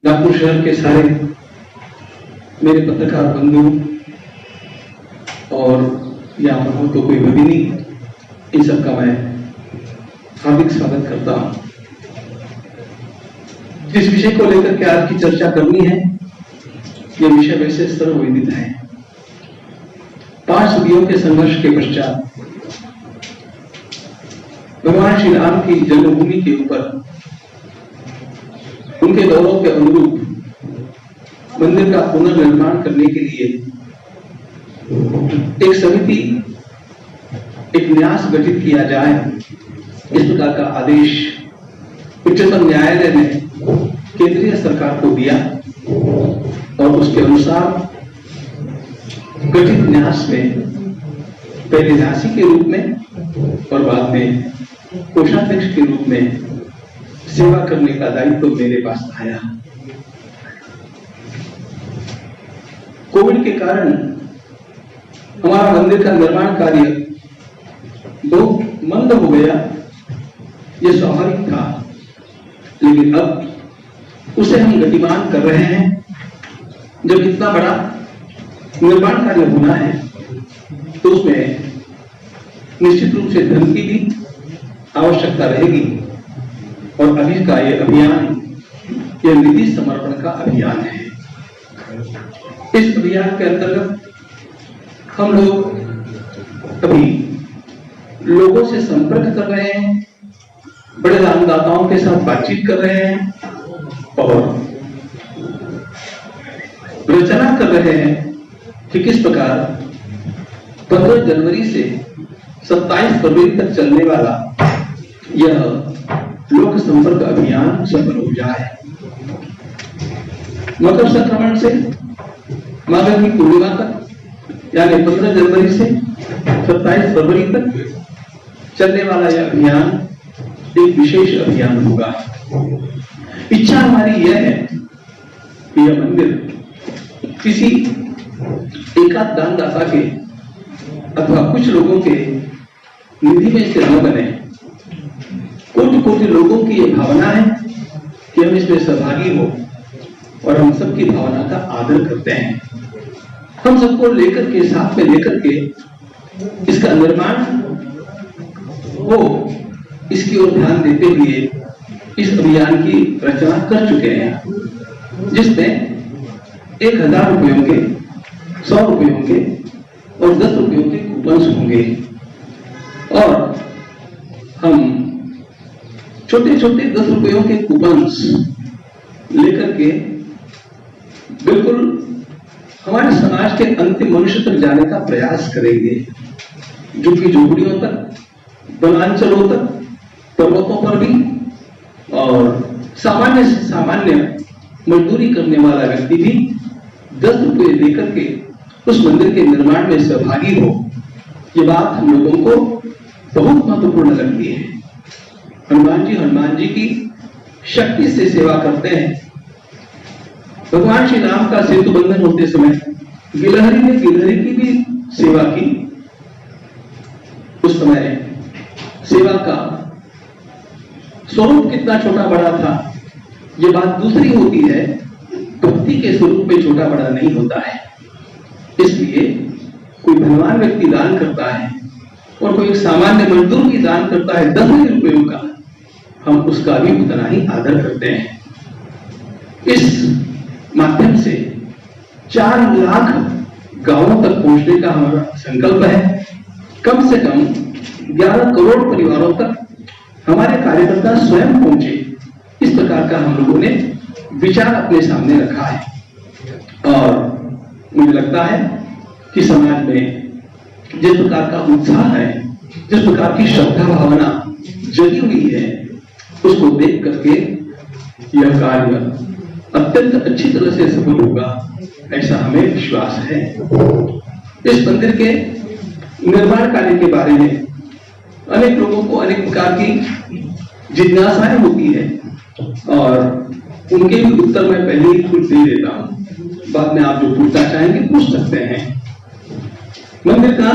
नागपुर शहर के सारे मेरे पत्रकार बंधु और यहाँ पर हो तो कोई भगिनी, इन सबका मैं हार्दिक स्वागत करता हूं। जिस विषय को लेकर के आज की चर्चा करनी है, ये विषय वैसे सर्वविदित है। 5 सदियों के संघर्ष के पश्चात भगवान श्री राम की जन्मभूमि के ऊपर उनके गौरव के अनुरूप मंदिर का पुनर्निर्माण करने के लिए एक समिति, एक न्यास गठित किया जाए, इस प्रकार का आदेश उच्चतम न्यायालय ने केंद्रीय सरकार को दिया और उसके अनुसार गठित न्यास में पहले न्यासी के रूप में और बाद में कोषाध्यक्ष के रूप में सेवा करने का दायित्व तो मेरे पास आया। कोविड के कारण हमारा मंदिर का निर्माण कार्य बहुत मंद हो गया, यह स्वाभाविक था, लेकिन अब उसे हम गतिमान कर रहे हैं। जब इतना बड़ा निर्माण कार्य होना है तो उसमें निश्चित रूप से धन की भी आवश्यकता रहेगी और अभी का ये अभियान, यह निधि समर्पण का अभियान है। इस अभियान के अंतर्गत हम लोग अभी लोगों से संपर्क कर रहे हैं, बड़े दानदाताओं के साथ बातचीत कर रहे हैं और रचना कर रहे हैं कि किस प्रकार 15 जनवरी से 27 फरवरी तक चलने वाला यह लोक संपर्क अभियान सफल हो जाए। मकर संक्रमण से माघ की पूर्णिमा तक, यानी 15 जनवरी से 27 फरवरी तक चलने वाला यह अभियान एक विशेष अभियान होगा। इच्छा हमारी यह है कि यह मंदिर किसी एकाध दानदाता के अथवा कुछ लोगों के निधि में से न बने। कोटि लोगों की यह भावना है कि हम इसमें सहभागी हो और हम सबकी भावना का आदर करते हैं। हम सबको लेकर के, साथ में लेकर के इसका निर्माण हो, इसकी ओर ध्यान देते हुए इस अभियान की रचना कर चुके हैं, जिसमें 1000 रुपयों के, 100 रुपयों के और 10 रुपयों के कूपन्स होंगे और हम छोटे छोटे 10 रुपयों के कूपन्स लेकर के बिल्कुल हमारे समाज के अंतिम मनुष्य तक जाने का प्रयास करेंगे, जो कि झोपड़ियों तक, वनांचलों तक, पर्वतों पर भी और सामान्य से सामान्य मजदूरी करने वाला व्यक्ति भी 10 रुपये लेकर के उस मंदिर के निर्माण में सहभागी हो। ये बात हम लोगों को बहुत महत्वपूर्ण लगती है। हनुमान जी की शक्ति से सेवा करते हैं। भगवान श्री राम का सेतु बंधन होते समय गिलहरी ने गिलहरी की भी सेवा की। उस समय सेवा का स्वरूप कितना छोटा बड़ा था, यह बात दूसरी होती है। भक्ति के स्वरूप में छोटा बड़ा नहीं होता है। इसलिए कोई धनवान व्यक्ति दान करता है और कोई एक सामान्य मजदूर भी दान करता है 10 रुपयों का, हम उसका भी उतना ही आदर करते हैं। इस माध्यम से 4 लाख गांवों तक पहुंचने का हमारा संकल्प है। कम से कम 11 करोड़ परिवारों तक हमारे कार्यकर्ता स्वयं पहुंचे, इस प्रकार का हम लोगों ने विचार अपने सामने रखा है। और मुझे लगता है कि समाज में जिस प्रकार का उत्साह है, जिस प्रकार की श्रद्धा भावना जगी हुई है, उसको देख करके यह कार्य अत्यंत अच्छी तरह से सफल होगा, ऐसा हमें विश्वास है। इस मंदिर के निर्माण कार्य के बारे में अनेक लोगों को अनेक प्रकार की जिज्ञासाएं होती है और उनके भी उत्तर मैं पहले ही खुद दे देता हूं। बाद में आप जो पूछना चाहेंगे पूछ सकते हैं। मंदिर का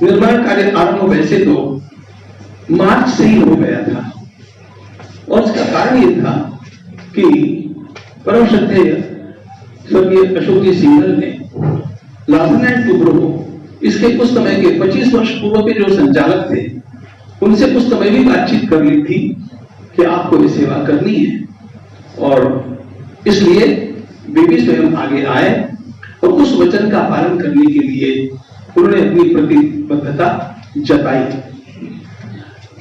निर्माण कार्य आरंभ वैसे तो मार्च से ही हो गया था और इसका कारण ये था कि परम श्रद्धेय स्वर्गीय अशोक जी सिंघल ने लार्सन एंड टुब्रो इसके कुछ समय के 25 वर्ष पूर्व के जो संचालक थे उनसे कुछ समय भी बातचीत कर ली थी कि आपको ये सेवा करनी है, और इसलिए वे भी स्वयं आगे आए और उस वचन का पालन करने के लिए उन्होंने अपनी प्रतिबद्धता जताई।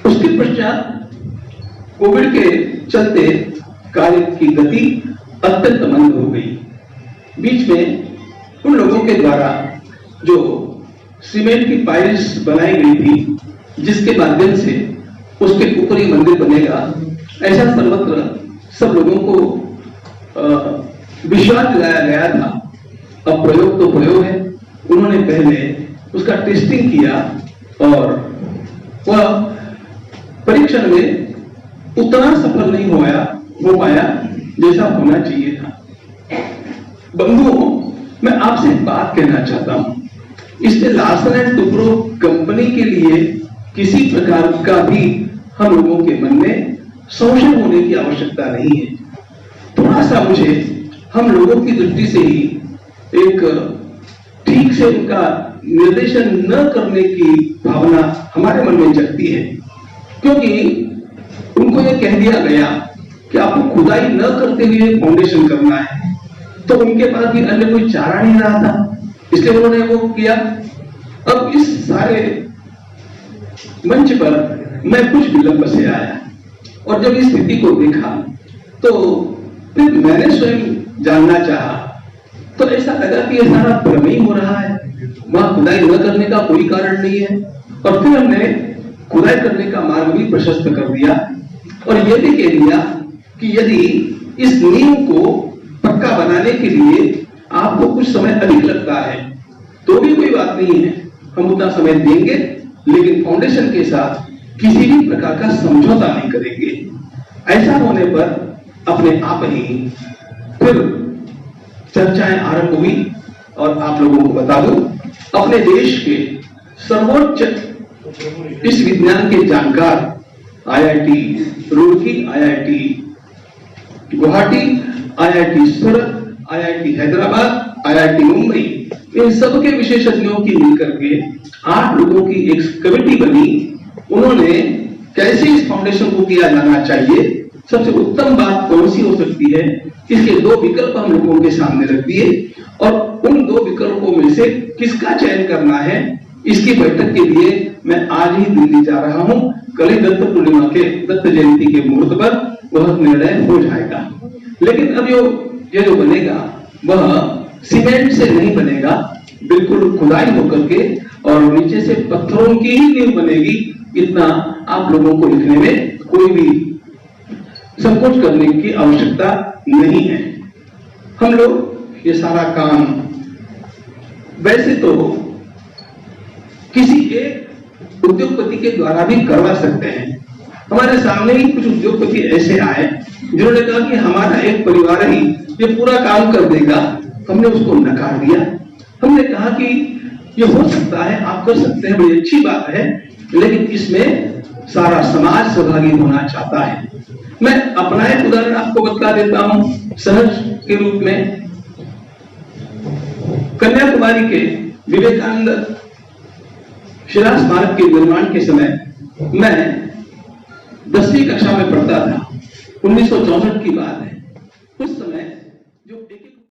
उसके पश्चात कोविड के चलते कार्य की गति अत्यंत मंद हो गई। बीच में उन लोगों के द्वारा जो सीमेंट की पाइल्स बनाई गई थी, जिसके माध्यम से उसके ऊपर ही मंदिर बनेगा, ऐसा सर्वत्र सब लोगों को विश्वास दिलाया गया था। अब प्रयोग तो प्रयोग है। उन्होंने पहले उसका टेस्टिंग किया और वह परीक्षण में उतना सफल नहीं हो पाया जैसा होना चाहिए था। बंधुओं, मैं आपसे एक बात कहना चाहता हूं, इसलिए लार्सन एंड टुब्रो कंपनी के लिए किसी प्रकार का भी हम लोगों के मन में संशय होने की आवश्यकता नहीं है। थोड़ा सा मुझे हम लोगों की दृष्टि से ही एक ठीक से उनका निर्देशन न करने की भावना हमारे मन में जगती है, क्योंकि उनको यह कह दिया गया कि आपको खुदाई न करते हुए फाउंडेशन करना है, तो उनके पास भी अन्य कोई चारा नहीं रहा था, इसलिए उन्होंने वो किया। अब इस सारे मंच पर मैं कुछ विलंब से आया और जब इस स्थिति को देखा तो फिर मैंने स्वयं जानना चाहा, तो ऐसा लगा कि यह सारा भ्रम ही हो रहा है, वहां खुदाई न करने का कोई कारण नहीं है। और फिर हमने खुदाई करने का मार्ग भी प्रशस्त कर दिया और यह भी कह दिया कि यदि इस नींव को पक्का बनाने के लिए आपको कुछ समय अधिक लगता है तो भी कोई बात नहीं है, हम उतना समय देंगे, लेकिन फाउंडेशन के साथ किसी भी प्रकार का समझौता नहीं करेंगे। ऐसा होने पर अपने आप ही फिर चर्चाएं आरंभ हुई और आप लोगों को बता दूं, अपने देश के सर्वोच्च इस विज्ञान के जानकार IIT Roorkee, IIT Guwahati, IIT सूरत, IIT हैदराबाद, IIT मुंबई, इन सब के विशेषज्ञों की मिलकर के 8 लोगों की एक कमेटी बनी। उन्होंने कैसे इस फाउंडेशन को किया जाना चाहिए, सबसे उत्तम बात कौन सी हो सकती है, इसके 2 विकल्प हम लोगों के सामने रख दिए और उन 2 विकल्पों में से किसका चयन करना है, इसकी बैठक के लिए मैं आज ही दिल्ली जा रहा हूं। कल ही दत्त पूर्णिमा के दत्त जयंती के मुहूर्त पर वह निर्णय हो जाएगा। लेकिन अब ये जो बनेगा वह सीमेंट से नहीं बनेगा, बिल्कुल खुदाई होकर के और नीचे से पत्थरों की ही नींव बनेगी। इतना आप लोगों को लिखने में कोई भी संकोच करने की आवश्यकता नहीं है। हम लोग ये सारा काम वैसे तो किसी एक उद्योगपति के द्वारा भी करवा सकते हैं। हमारे सामने ही कुछ उद्योगपति ऐसे आए जिन्होंने कहा कि हमारा एक परिवार ही ये पूरा काम कर देगा। हमने उसको नकार दिया। हमने कहा कि ये हो सकता है, आप कर सकते हैं, बड़ी अच्छी बात है, लेकिन इसमें सारा समाज सहभागी होना चाहता है। मैं अपना एक उदाहरण आपको बता देता हूं सहज के रूप में। कन्याकुमारी के विवेकानंद शिला स्मारक के निर्माण के समय मैं 10वीं कक्षा में पढ़ता था। 1964 की बात है। उस समय जो